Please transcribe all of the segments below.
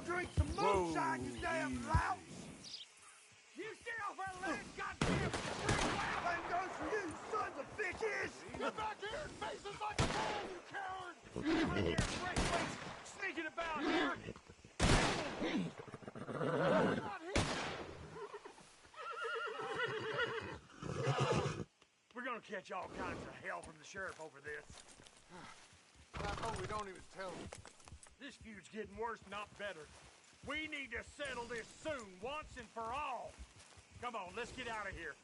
drink some moonshine, you damn lout! You stay off our land, goddamn Braithwaite! Same goes for you, sons of bitches! Get back here and face us like a man, you coward! Right here, Braithwaite! Sneaking about here! Not here! We're gonna catch all kinds of hell from the sheriff over this. I hope we don't even tell him. This feud's getting worse, not better. We need to settle this soon, once and for all. Come on, let's get out of here.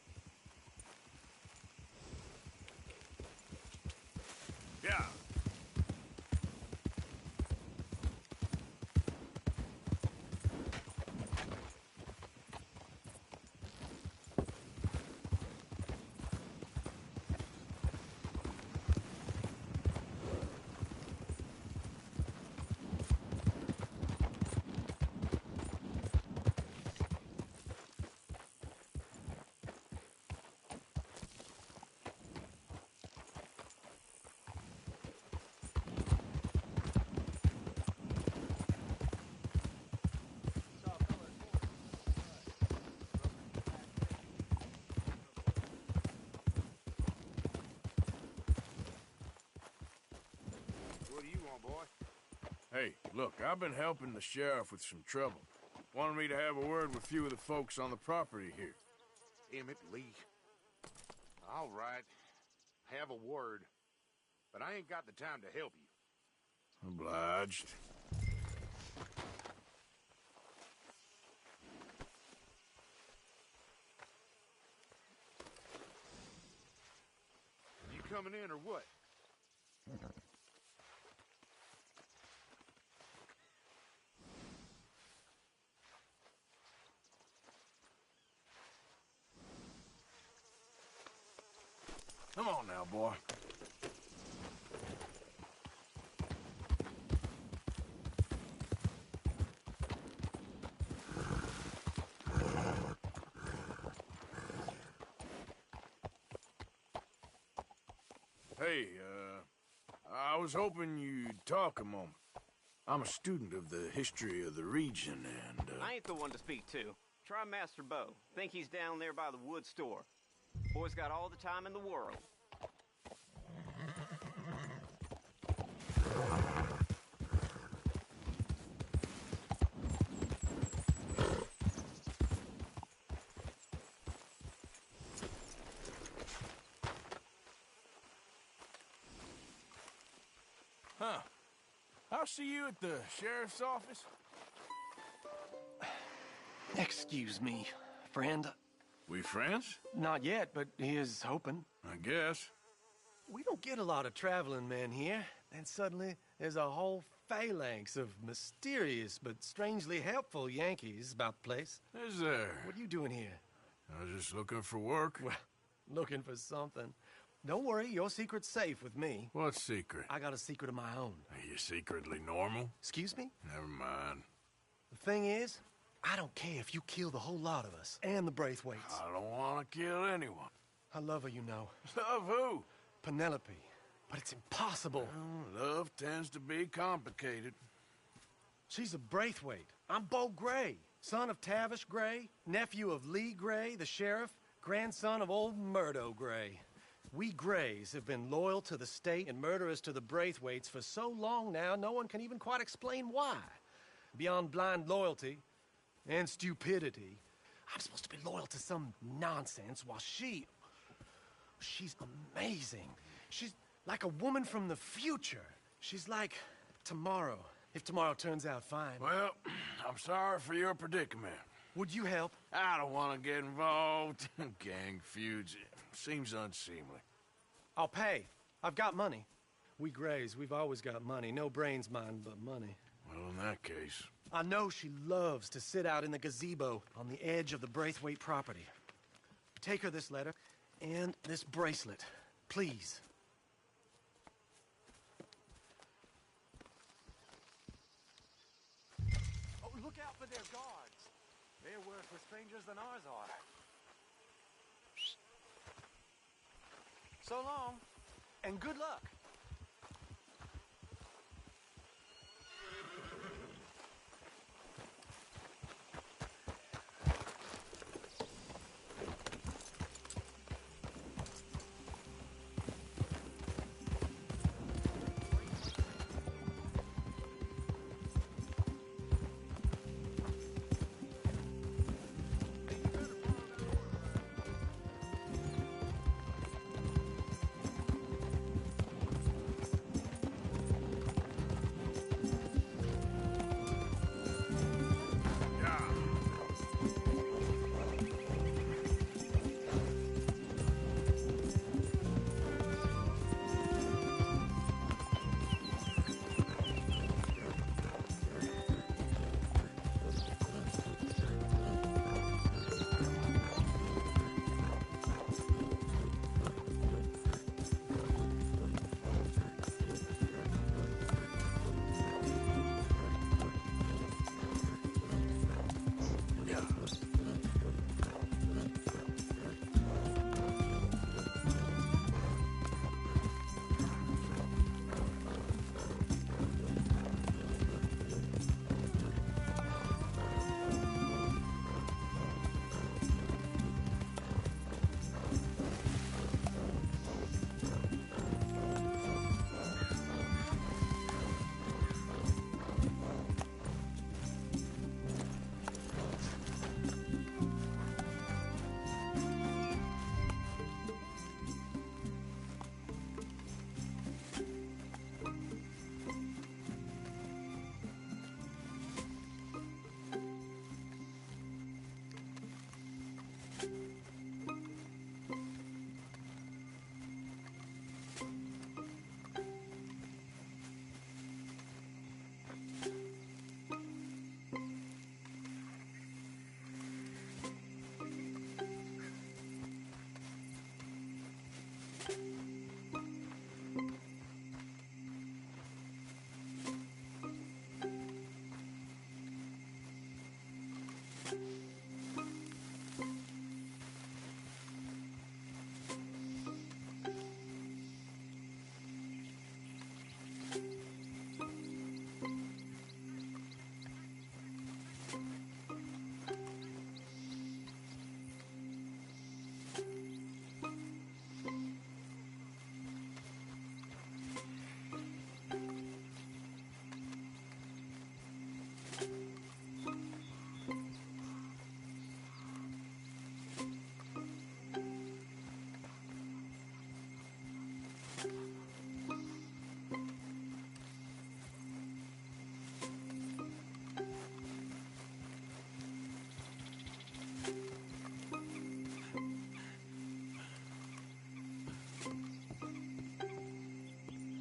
Yeah. What do you want, boy? Hey, look, I've been helping the sheriff with some trouble. Wanted me to have a word with a few of the folks on the property here. Emmett Lee. All right. Have a word. But I ain't got the time to help you. Obliged. You coming in or what? Come on now, boy. Hey, I was hoping you'd talk a moment. I'm a student of the history of the region, and, I ain't the one to speak to. Try Master Bo. Think he's down there by the wood store. Boy's got all the time in the world. Huh. I'll see you at the sheriff's office. Excuse me, friend. We friends? Not yet, but he is hoping. I guess. We don't get a lot of traveling men here, and suddenly there's a whole phalanx of mysterious but strangely helpful Yankees about the place. Is there? What are you doing here? I was just looking for work. Well, looking for something. Don't worry, your secret's safe with me. What secret? I got a secret of my own. Are you secretly normal? Excuse me? Never mind. The thing is, I don't care if you kill the whole lot of us, and the Braithwaites. I don't want to kill anyone. I love her, you know. Love who? Penelope. But it's impossible. Well, love tends to be complicated. She's a Braithwaite. I'm Bo Gray, son of Tavish Gray, nephew of Lee Gray, the sheriff, grandson of old Murdo Gray. We Grays have been loyal to the state and murderous to the Braithwaites for so long now, no one can even quite explain why. Beyond blind loyalty and stupidity, I'm supposed to be loyal to some nonsense while she's amazing. She's like a woman from the future. She's like tomorrow, if tomorrow turns out fine. Well, I'm sorry for your predicament. Would you help? I don't want to get involved in gang feuds. Seems unseemly. I'll pay. I've got money. We Grays, we've always got money. No brains, mind, but money. Well, in that case... I know she loves to sit out in the gazebo on the edge of the Braithwaite property. Take her this letter and this bracelet, please. Oh, look out for their guards. They're worse for strangers than ours are. So long, and good luck. ya.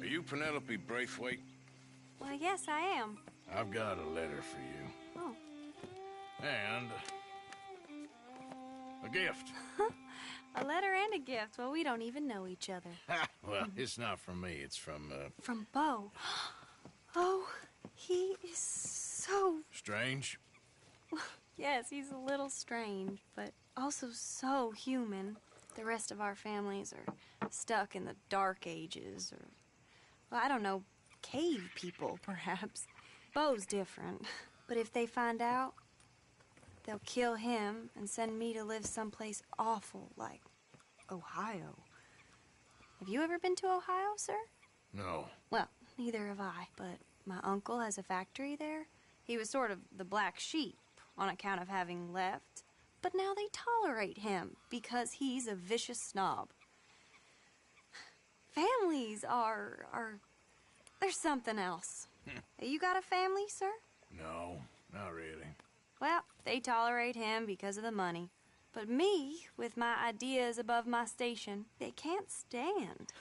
Are you Penelope Braithwaite? Well, yes, I am. I've got a letter for you. Oh. And a gift. A letter and a gift. Well, we don't even know each other. Well, it's not from me. It's from, From Bo. Oh, he is so... Strange. Yes, he's a little strange, but also so human. The rest of our families are stuck in the Dark Ages, or... Well, I don't know, cave people, perhaps. Bo's different. But if they find out, they'll kill him and send me to live someplace awful like Ohio. Have you ever been to Ohio, sir? No. Well, neither have I, but my uncle has a factory there. He was sort of the black sheep on account of having left, but now they tolerate him because he's a vicious snob. Families there's something else. You got a family, sir? No, not really. Well, they tolerate him because of the money. But me, with my ideas above my station, they can't stand.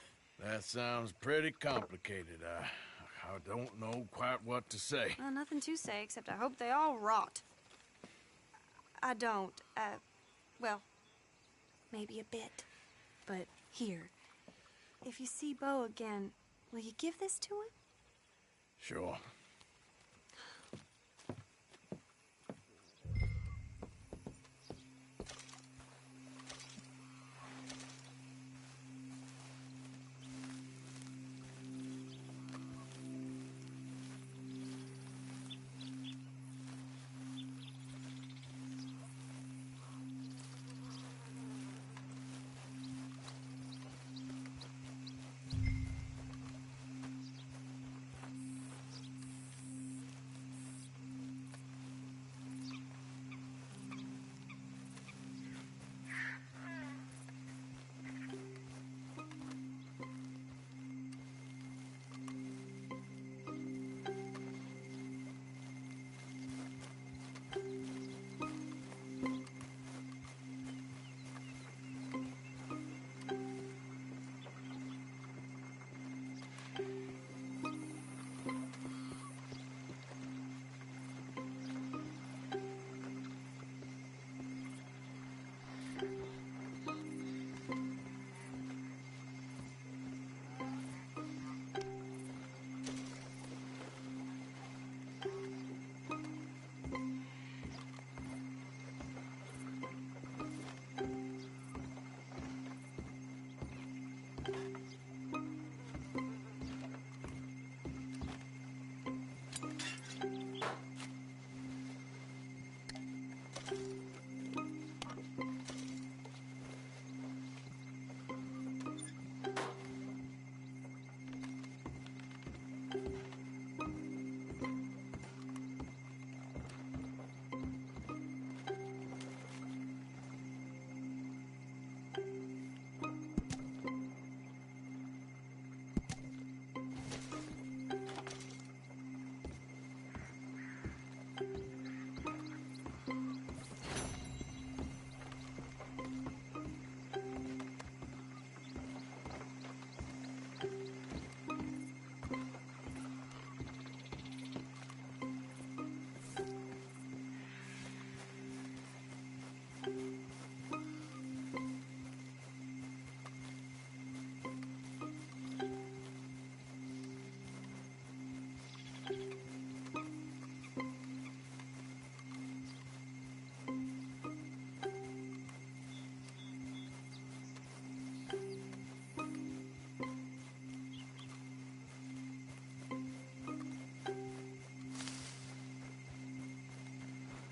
That sounds pretty complicated. I don't know quite what to say. Well, nothing to say, except I hope they all rot. I don't, well, maybe a bit. But here, if you see Bo again, will you give this to him? Sure.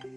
Get up.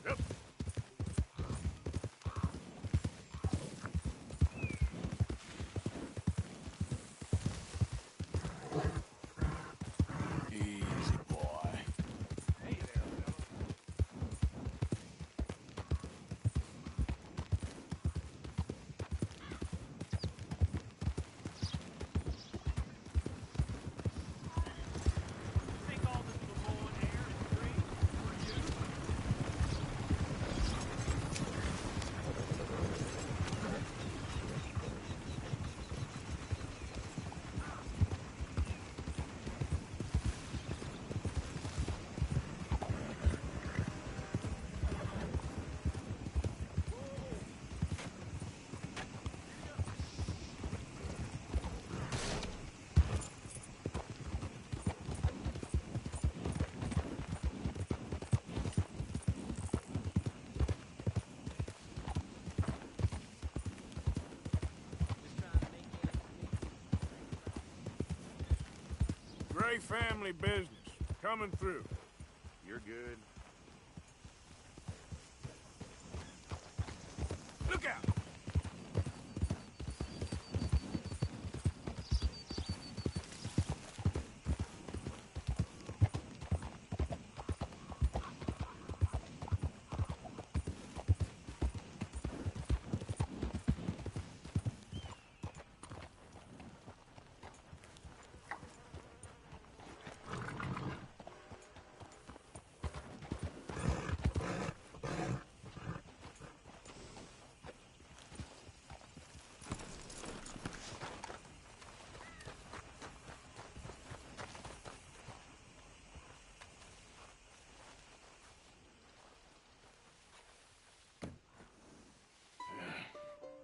Up. Easy, boy. Hey there, fella. Think all this Lemoyne air is free for you? Gray family business. Coming through. You're good. Look out!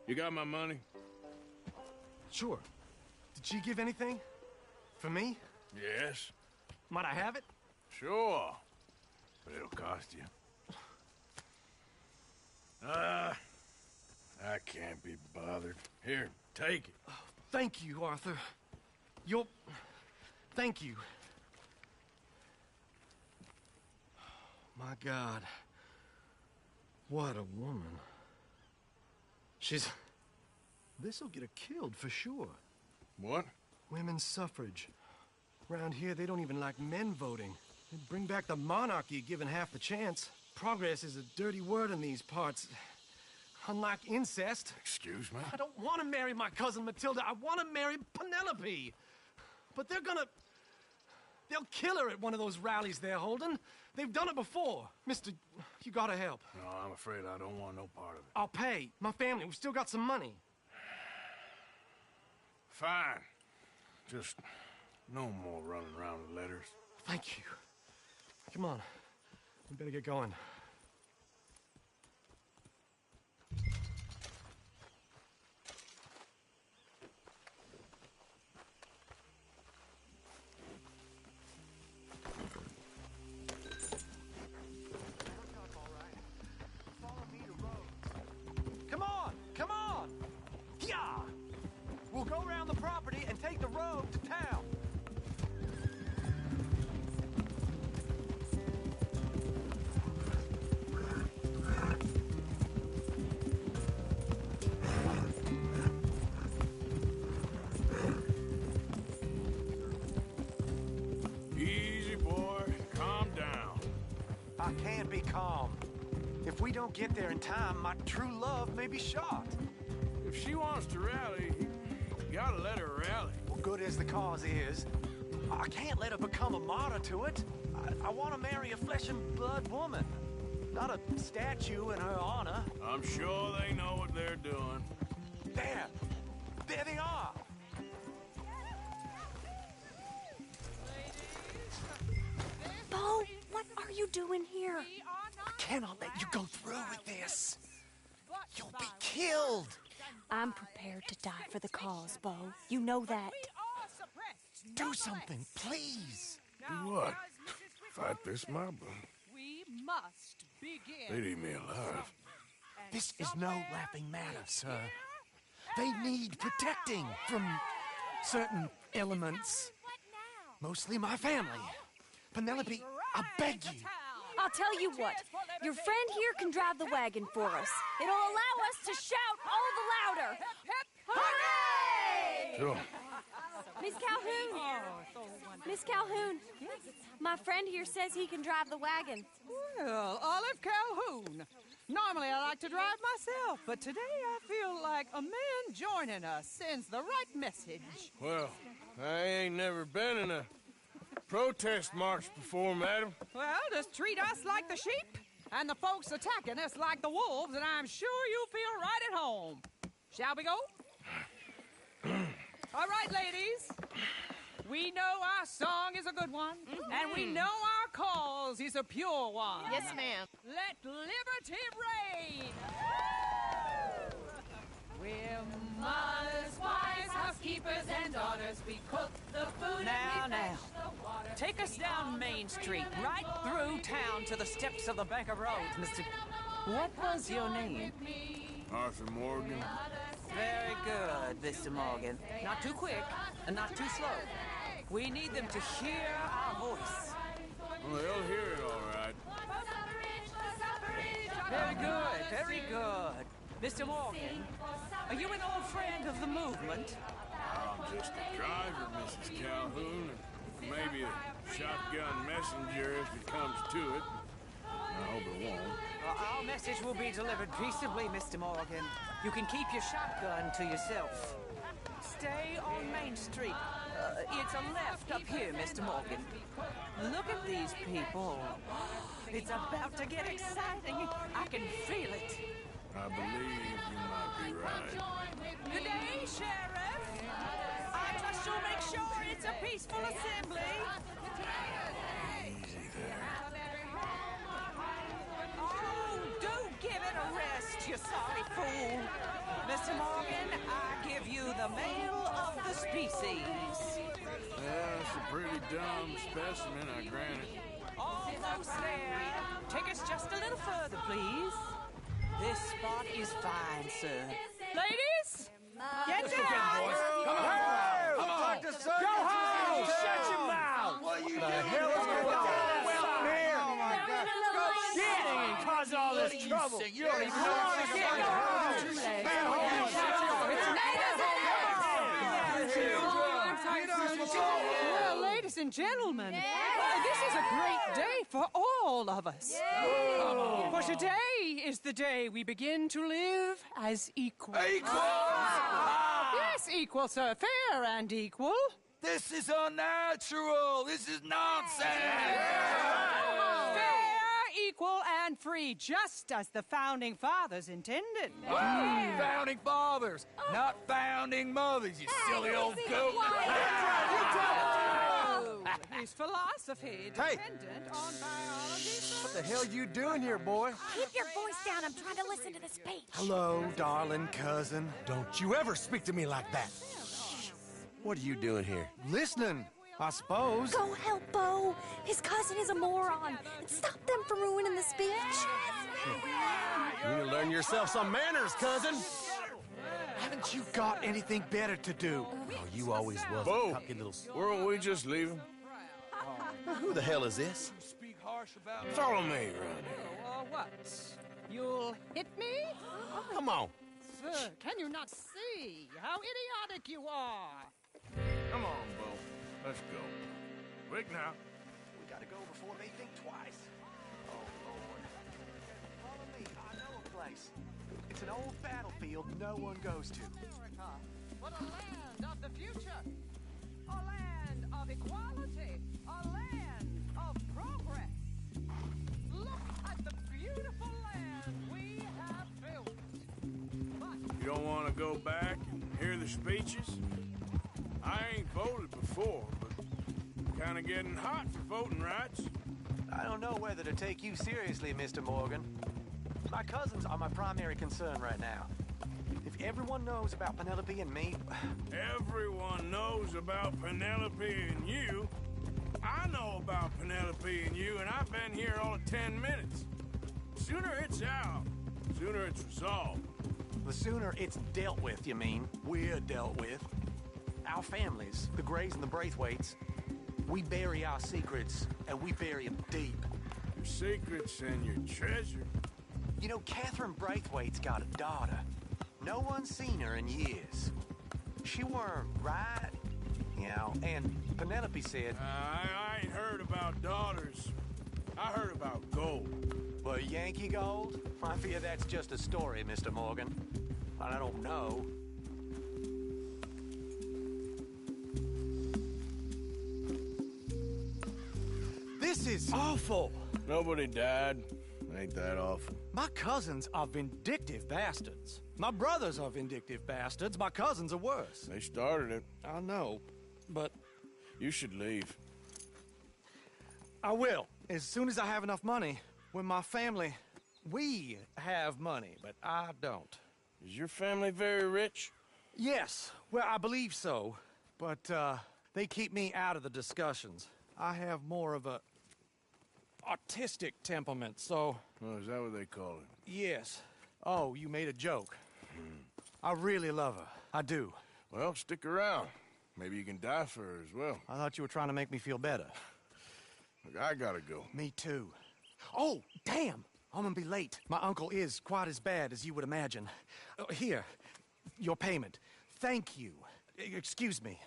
You got my money? Sure. Did she give anything? For me? Yes. Might I have it? Sure. But it'll cost you. I can't be bothered. Here, take it. Thank you, Arthur. Thank you. My God. What a woman. This'll get her killed for sure. What? Women's suffrage. Around here, they don't even like men voting. They'd bring back the monarchy given half the chance. Progress is a dirty word in these parts. Unlike incest. Excuse me? I don't want to marry my cousin Matilda. I want to marry Penelope. But they'll kill her at one of those rallies they're holding. They've done it before. Mister, you gotta help. No, I'm afraid I don't want no part of it. I'll pay. My family, we've still got some money. Fine. Just no more running around with letters. Thank you. Come on. We better get going. Come on! Come on! Yeah! We'll go around the property and take the road to town. I can't be calm. If we don't get there in time, my true love may be shot. If she wants to rally, you gotta let her rally. Well, good as the cause is, I can't let her become a martyr to it. I want to marry a flesh and blood woman, not a statue in her honor. I'm sure they know what they're doing. There they are. Bo, what are you doing here? I cannot let you go through with this. You'll be killed. I'm prepared to die for the cause, Bo. You know that. Do something, please. Do what? Fight this mob? We must begin. They'd eat me alive. This is no laughing matter, sir. They need protecting from certain elements. Mostly my family. Penelope, I beg you. I'll tell you what. Your friend here can drive the wagon for us. It'll allow us to shout all the louder. Hooray! Sure. Miss Calhoun! Miss Calhoun! My friend here says he can drive the wagon. Well, Olive Calhoun. Normally I like to drive myself, but today I feel like a man joining us sends the right message. Well, I ain't never been in a protest march before, madam. Well, just treat us like the sheep, and the folks attacking us like the wolves, and I'm sure you'll feel right at home. Shall we go? All right, ladies. We know our song is a good one, and we know our cause is a pure one. Yes, ma'am. Let liberty reign! We're mothers, wives, housekeepers, and daughters. We cook the food now. Take us down Main Street, right through town to the steps of the Bank of Rhodes, Mr. What was your name? Arthur Morgan. Very good, Mr. Morgan. Not too quick and not too slow. We need them to hear our voice. Well, they'll hear it all right. Very good, very good. Mr. Morgan, are you an old friend of the movement? I'm just a driver, Mrs. Calhoun, and maybe a shotgun messenger if it comes to it. I hope it won't. Our message will be delivered peaceably, Mr. Morgan. You can keep your shotgun to yourself. Stay on Main Street. It's a left up here, Mr. Morgan. Look at these people. It's about to get exciting. I can feel it. I believe you might be right. Good day, Sheriff. I trust you'll make sure it's a peaceful assembly. Easy there. Oh, do give it a rest, you sorry fool. Mr. Morgan, I give you the male of the species. Yeah, it's a pretty dumb specimen, I grant it. Almost there. Take us just a little further, please. This spot is fine, sir. Ladies, get down! Come on! Go home! Shut your mouth! What are you doing? The hell is going on here? Oh my God! Get and cause all this trouble. You don't even know what you're Well, ladies and gentlemen, this is a great day for all of us. For today is the day we begin to live as equals. Yes, equal, sir. Fair and equal. This is unnatural. This is nonsense. Fair, equal, and free, just as the Founding Fathers intended. Founding fathers, not founding mothers, you silly old goat. His philosophy dependent on biology. What the hell you doing here, boy? Keep your voice down. I'm trying to listen to the speech. Hello, darling cousin. Don't you ever speak to me like that. What are you doing here? Listening, I suppose. Go help Bo. His cousin is a moron. And stop them from ruining the speech. You need to learn yourself some manners, cousin. Haven't you got anything better to do? Oh, you always was Bo, a cocky little... weren't we just leaving? Who the hell is this? Follow me, Ronnie. What? You'll hit me? Come on. Sir, can you not see how idiotic you are? Come on, Bo. Let's go. Quick now. We gotta go before they think twice. Follow me. I know a place. It's an old battlefield no one goes to. America, but a land of the future. A land of equality. A land of progress. Look at the beautiful land we have built. But You don't want to go back and hear the speeches? I ain't voted before, but kind of getting hot for voting rights. I don't know whether to take you seriously, Mr. Morgan. My cousins are my primary concern right now. If everyone knows about Penelope and me... Everyone knows about Penelope and you. I know about Penelope and you, and I've been here all of 10 minutes. Sooner it's out, sooner it's resolved. The sooner it's dealt with, you mean? We're dealt with. Our families, the Grays and the Braithwaites, we bury our secrets, and we bury them deep. Your secrets and your treasure. You know, Catherine Braithwaite's got a daughter. No one's seen her in years. She weren't right, you know, and Penelope said... I ain't heard about daughters. I heard about gold. But Yankee gold? I fear that's just a story, Mr. Morgan. I don't know. This is awful. Nobody died. Ain't that awful? My cousins are vindictive bastards. My brothers are vindictive bastards. My cousins are worse. They started it. I know, but You should leave. I will. As soon as I have enough money. When my family... We have money, but I don't. Is your family very rich? Yes, well, I believe so. But, they keep me out of the discussions. I have more of a... artistic temperament, so... Oh, is that what they call it? Yes. Oh, you made a joke. I really love her. I do. Well, stick around. Maybe you can die for her as well. I thought you were trying to make me feel better. Look, I gotta go. Me too. Oh, damn! I'm gonna be late. My uncle is quite as bad as you would imagine. Here, your payment. Thank you. Excuse me.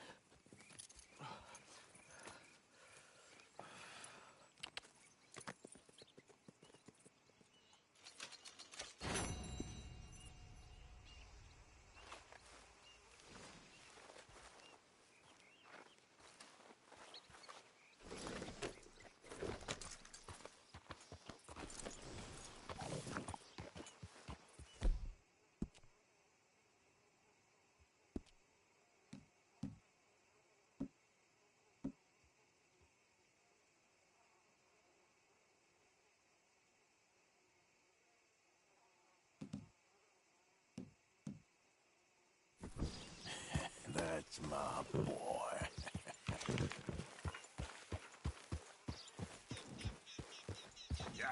That's my boy. Yeah.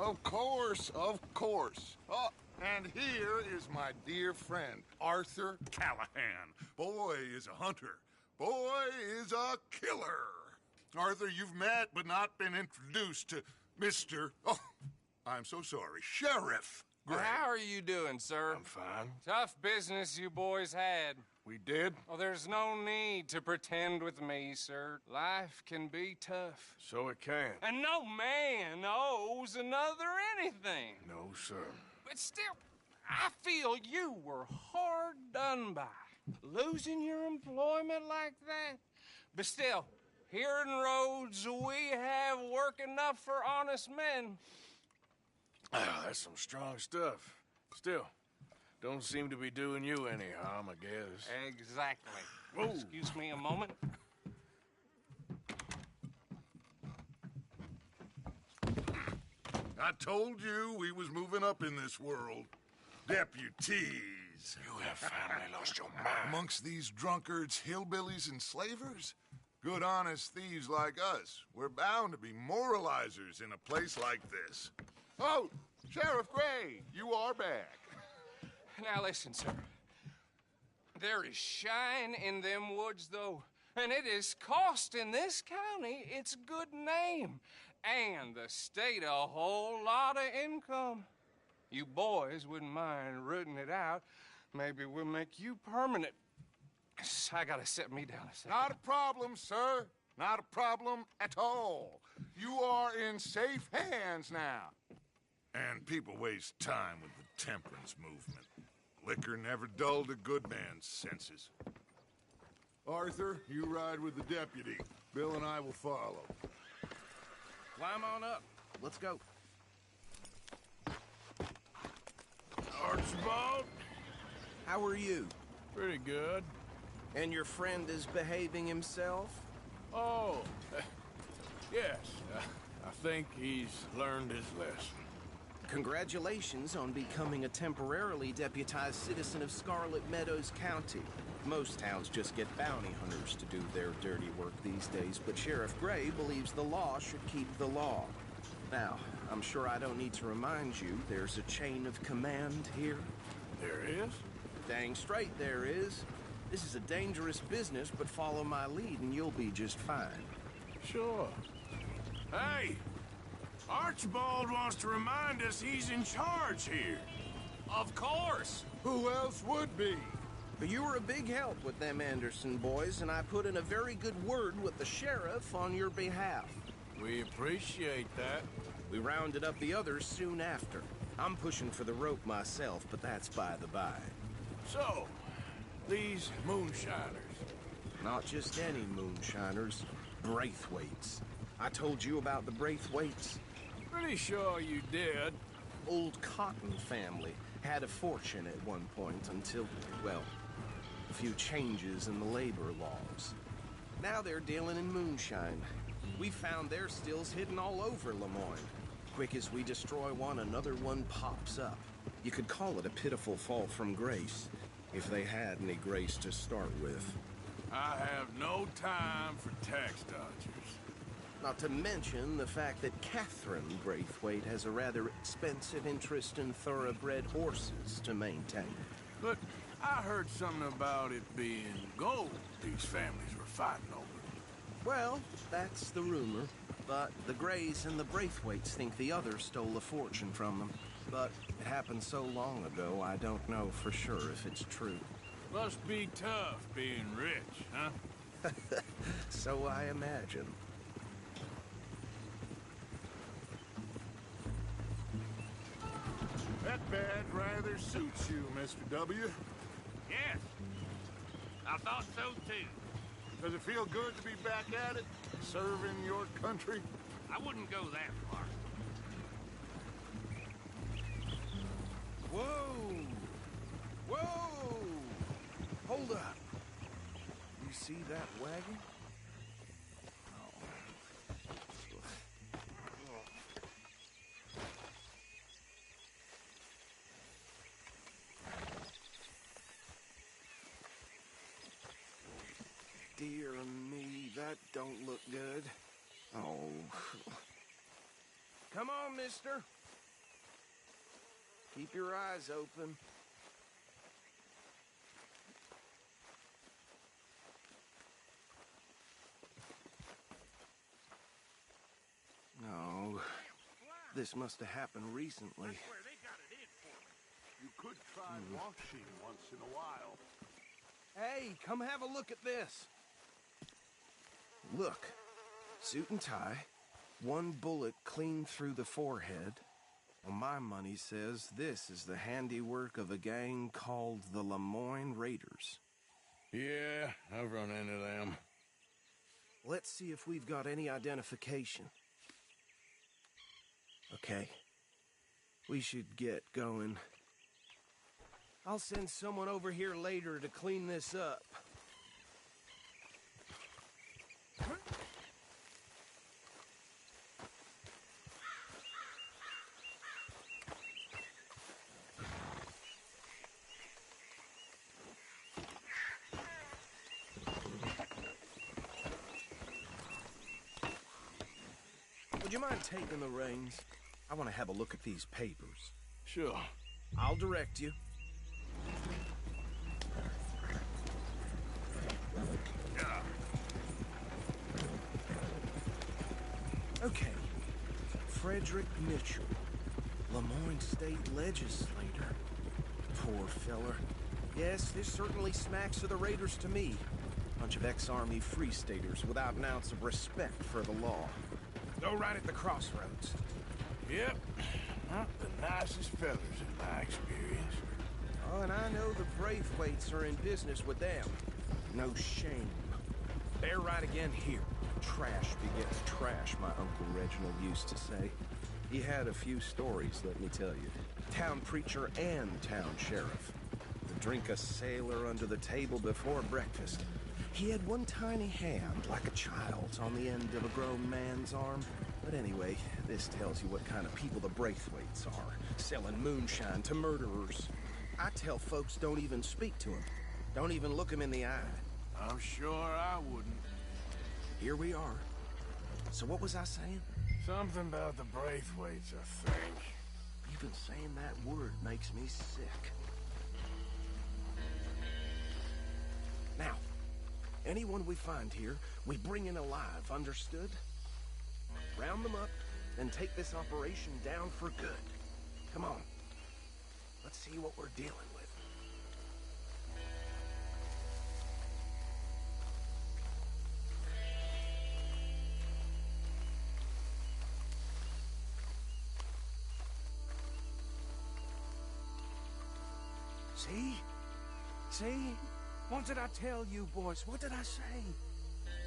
Of course, of course. Oh, and here is my dear friend, Arthur Callahan. Boy is a hunter. Boy is a killer. Arthur, you've met but not been introduced to Mr. Oh, I'm so sorry, Sheriff Gray. How are you doing, sir? I'm fine. Tough business you boys had. We did? Oh, there's no need to pretend with me, sir. Life can be tough. So it can. And no man owes another anything. No, sir. But still, I feel you were hard done by. Losing your employment like that. But still, here in Rhodes, we have work enough for honest men. Ah, that's some strong stuff. Still, don't seem to be doing you any harm, I guess. Exactly. Whoa. Excuse me a moment. I told you we was moving up in this world. Deputies. You have finally lost your mind. Amongst these drunkards, hillbillies, and slavers? Good, honest thieves like us. We're bound to be moralizers in a place like this. Oh, Sheriff Gray, you are back. Now listen, sir. There is shine in them woods, though, and it is costing this county its good name and the state a whole lot of income. You boys wouldn't mind rooting it out. Maybe we'll make you permanent. I gotta sit me down a second. Not a problem, sir. Not a problem at all. You are in safe hands now. And people waste time with the temperance movement. Liquor never dulled a good man's senses. Arthur, you ride with the deputy. Bill and I will follow. Climb on up. Let's go. Archibald? How are you? Pretty good. And your friend is behaving himself? Oh, yes. I think he's learned his lesson. Congratulations on becoming a temporarily deputized citizen of Scarlet Meadows County. Most towns just get bounty hunters to do their dirty work these days, but Sheriff Gray believes the law should keep the law. Now, I'm sure I don't need to remind you there's a chain of command here. There is? Dang straight there is. This is a dangerous business, but follow my lead and you'll be just fine. Sure. Hey! Archibald wants to remind us he's in charge here. Of course. Who else would be? But you were a big help with them Anderson boys, and I put in a very good word with the sheriff on your behalf. We appreciate that. We rounded up the others soon after. I'm pushing for the rope myself, but that's by the by. So, these moonshiners. Not just any moonshiners, Braithwaites. I told you about the Braithwaites. Pretty sure you did. Old Cotton family had a fortune at one point until, well, a few changes in the labor laws. Now they're dealing in moonshine. We found their stills hidden all over Lemoyne. Quick as we destroy one, another one pops up. You could call it a pitiful fall from grace, if they had any grace to start with. I have no time for tax dodgers. Not to mention the fact that Catherine Braithwaite has a rather expensive interest in thoroughbred horses to maintain. But I heard something about it being gold these families were fighting over. Well, that's the rumor. But the Grays and the Braithwaites think the others stole a fortune from them. But it happened so long ago, I don't know for sure if it's true. Must be tough being rich, huh? So I imagine. That bad rather suits you, Mr. W. Yes. I thought so, too. Does it feel good to be back at it, serving your country? I wouldn't go that far. Whoa! Whoa! Hold up. You see that wagon? Dear me, that don't look good. Oh. Come on, mister. Keep your eyes open. No, this must have happened recently. You could try washing once in a while. Hey, come have a look at this. Look, suit and tie, one bullet clean through the forehead. Well, my money says this is the handiwork of a gang called the Lemoyne Raiders. Yeah, I've run into them. Let's see if we've got any identification. Okay. We should get going. I'll send someone over here later to clean this up. Would you mind taking the reins? I want to have a look at these papers. Sure. I'll direct you. Okay. Frederick Mitchell, Lemoyne State Legislator. Poor feller. Yes, this certainly smacks of the Raiders to me. Bunch of ex-Army Free Staters without an ounce of respect for the law. Go right at the crossroads. Yep. Not the nicest fellas in my experience. Oh, and I know the Braithwaites are in business with them. No shame. They're right again here. Trash begets trash, my Uncle Reginald used to say. He had a few stories, let me tell you. Town preacher and town sheriff. Would drink a sailor under the table before breakfast. He had one tiny hand, like a child's, on the end of a grown man's arm. But anyway, this tells you what kind of people the Braithwaites are. Selling moonshine to murderers. I tell folks don't even speak to them. Don't even look them in the eye. I'm sure I wouldn't. Here we are. So what was I saying? Something about the Braithwaites, I think. Even saying that word makes me sick. Now, anyone we find here, we bring in alive, understood? Round them up, and take this operation down for good. Come on. Let's see what we're dealing with. See? See? What did I tell you, boys? What did I say?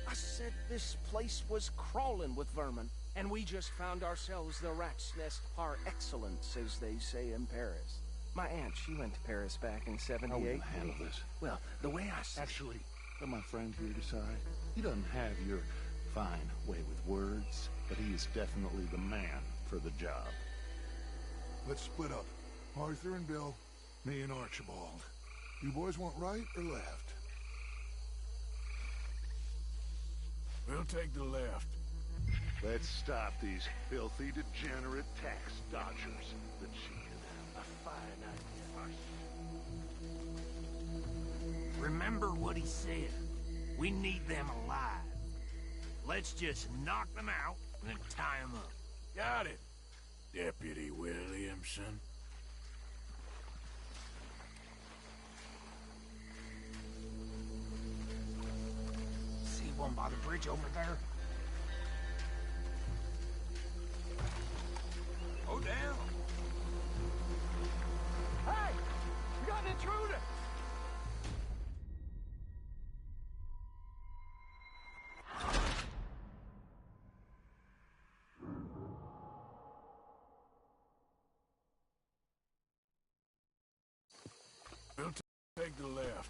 I said this place was crawling with vermin, and we just found ourselves the rat's nest par excellence, as they say in Paris. My aunt, she went to Paris back in '78. How will you handle this? Well, the way I see... Actually, let my friend here decide. He doesn't have your fine way with words, but he is definitely the man for the job. Let's split up. Arthur and Bill, me and Archibald. You boys want right or left? We'll take the left. Let's stop these filthy, degenerate tax dodgers. The chicken have a fine idea. Remember what he said. We need them alive. Let's just knock them out and tie them up. Got it, Deputy Williamson. See one by the bridge over there? Go down. Hey! We got an intruder! We'll take the left.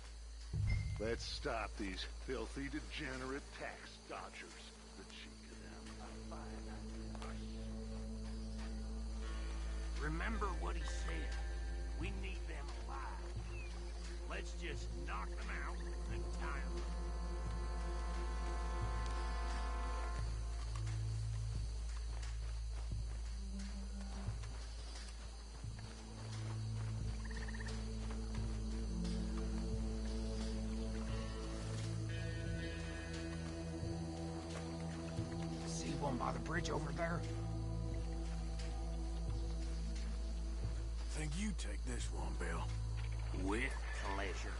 Let's stop these filthy, degenerate tax dodgers. The chicken have a fine idea. Remember what he said. We need them alive. Let's just knock them out and tie them up. one by the bridge over there? Think you take this one, Bill? With pleasure.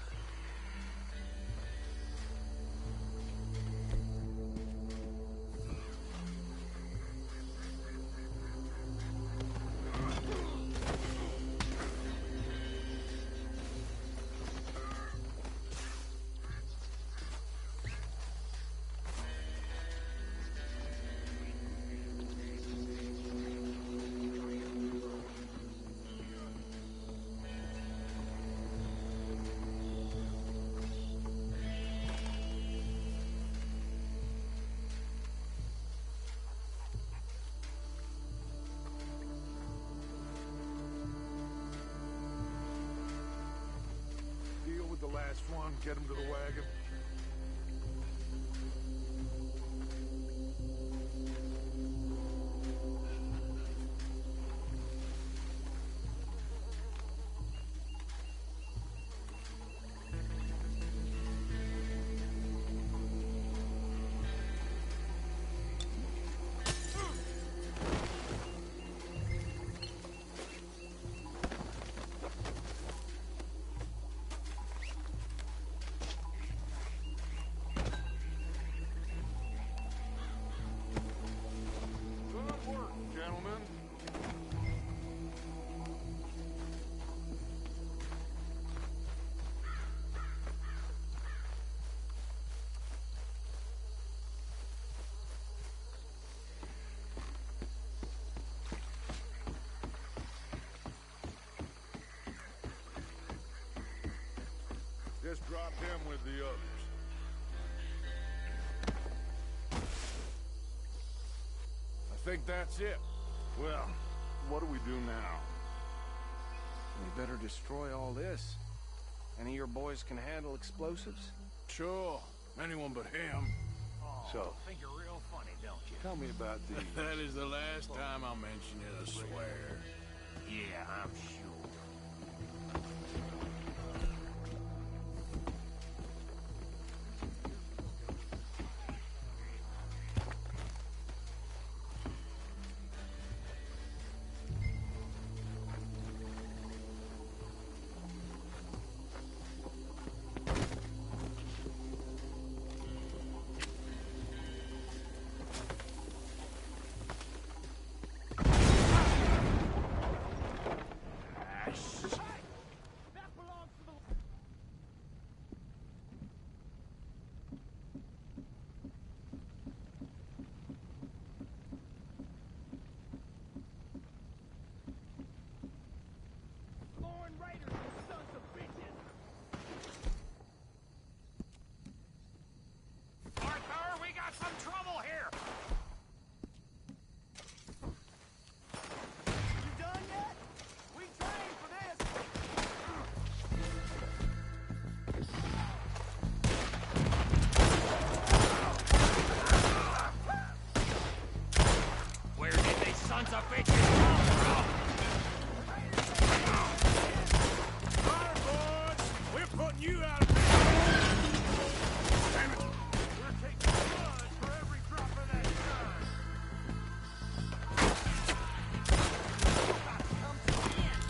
Deal with the last one, get him to the wagon. Good work, gentlemen. Just drop him with the others. I think that's it. Well, what do we do now? We better destroy all this. Any of your boys can handle explosives? Sure. Anyone but him. So, Think you're real funny, don't you? tell me about these. That is the last time I'll mention it, I swear. Yeah, I'm sure. Arthur, we got some trouble here! You done yet? We trained for this! Where did they sons of bitches come from? All right, boys. We're putting you out of business. Damn it. We're taking blood for every drop of that shine. Come to the end,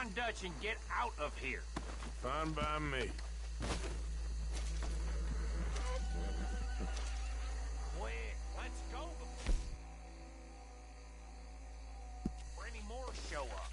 on Dutch and get out of here. Fine by me. Quick, let's go before any more show up.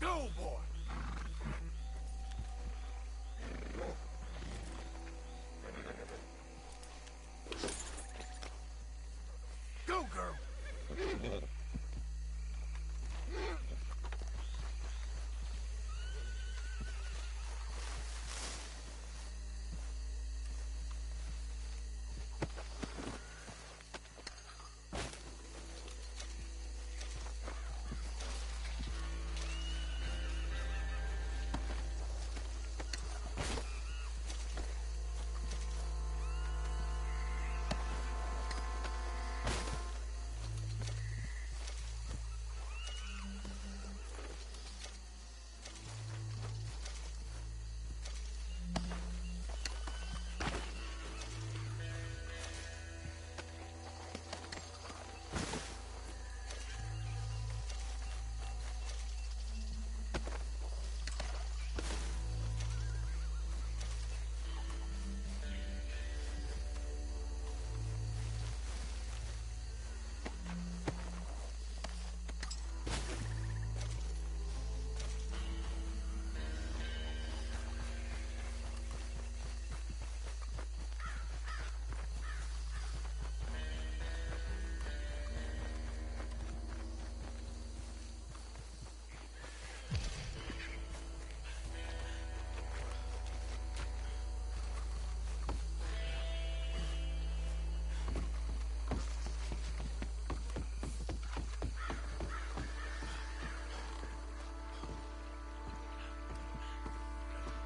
Go, boy! Go, girl!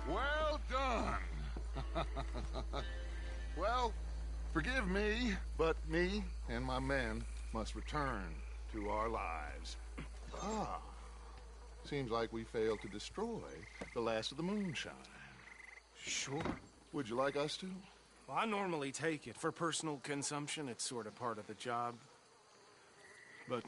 Well done. Well, forgive me, but me and my men must return to our lives. Ah, seems like we failed to destroy the last of the moonshine. Sure. Would you like us to? Well, I normally take it. For personal consumption, it's sort of part of the job. But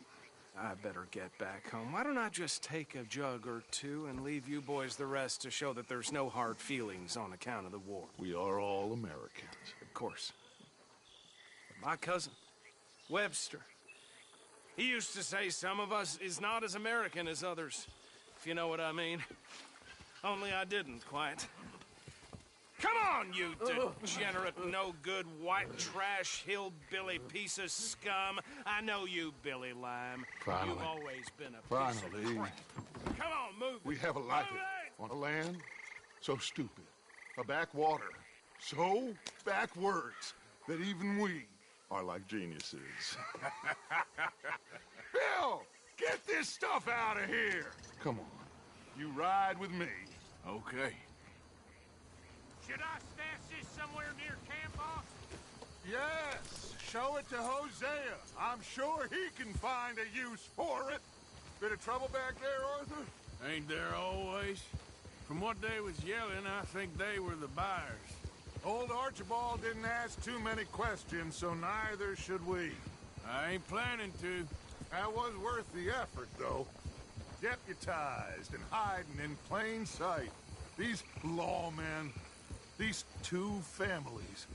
I better get back home. Why don't I just take a jug or two and leave you boys the rest to show that there's no hard feelings on account of the war? We are all Americans. Of course. But my cousin, Webster, he used to say some of us is not as American as others, if you know what I mean. Only I didn't, quite. Come on, you degenerate, no-good, white trash, hillbilly piece of scum. I know you, Billy Lime. Finally. You've always been a piece Finally. of crap. Come on, move it. We have a life on a land so stupid, a backwater so backwards that even we are like geniuses. Bill, get this stuff out of here. Come on, you ride with me. Okay. Should I stash this somewhere near camp, boss? Yes, show it to Hosea. I'm sure he can find a use for it. Bit of trouble back there, Arthur? Ain't there always? From what they was yelling, I think they were the buyers. Old Archibald didn't ask too many questions, so neither should we. I ain't planning to. That was worth the effort, though. Deputized and hiding in plain sight. These lawmen, these two families.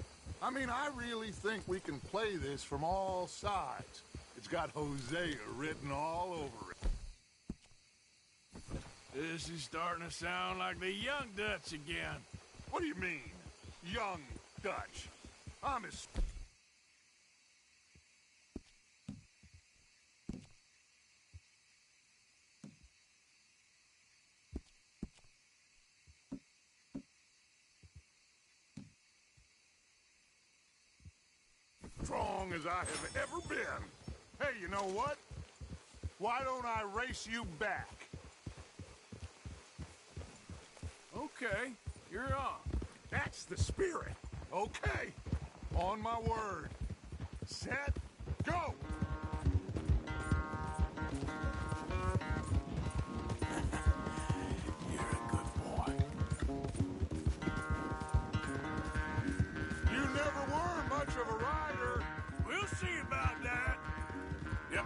I mean, I really think we can play this from all sides. It's got Hosea written all over it. This is starting to sound like the Young Dutch again. What do you mean, Young Dutch? I'm as... strong as I have ever been. Hey, you know what? Why don't I race you back? Okay, you're on. That's the spirit. Okay, on my word. Set, go! You're a good boy. You never were much of a rider. We'll see about that. Yep.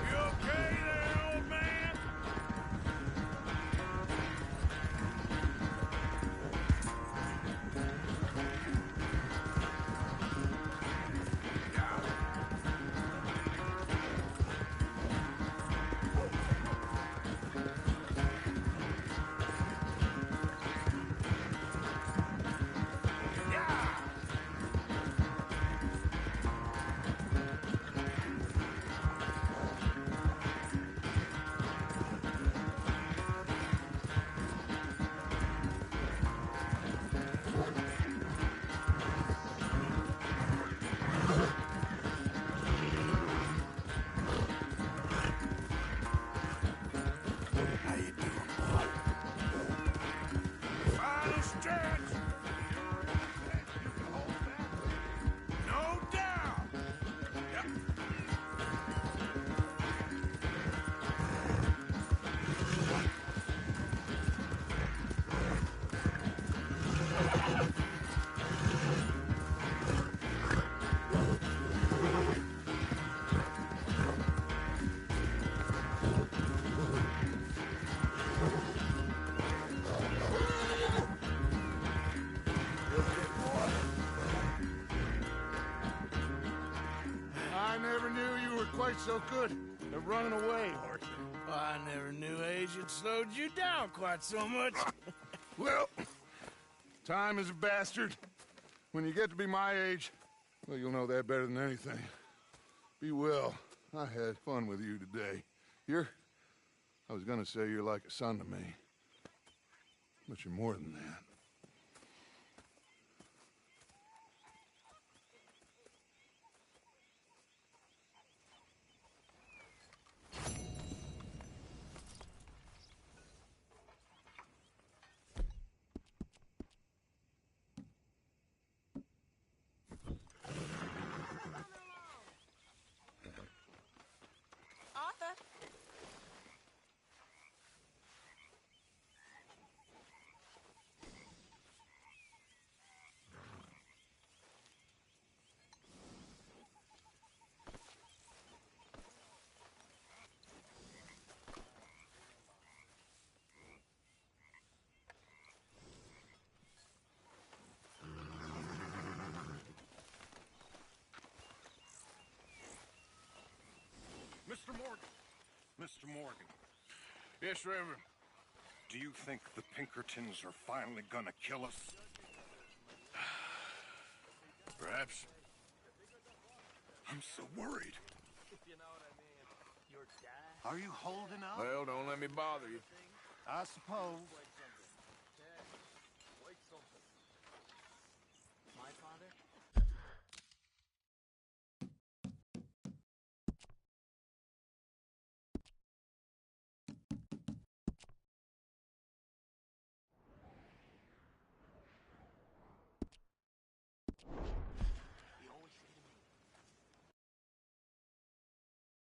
You okay there, old man? How you doing, boy? Final stretch. No doubt. Yep. I never knew you were quite so good at running away, Arthur. I never knew age had slowed you down quite so much. Well, time is a bastard. When you get to be my age, well, you'll know that better than anything. Be well. I had fun with you today. I was gonna say you're like a son to me. But you're more than that. Arthur? Mr. Morgan. Yes, Reverend. Do you think the Pinkertons are finally gonna kill us? Perhaps. I'm so worried. Are you holding up? Well, don't let me bother you. I suppose.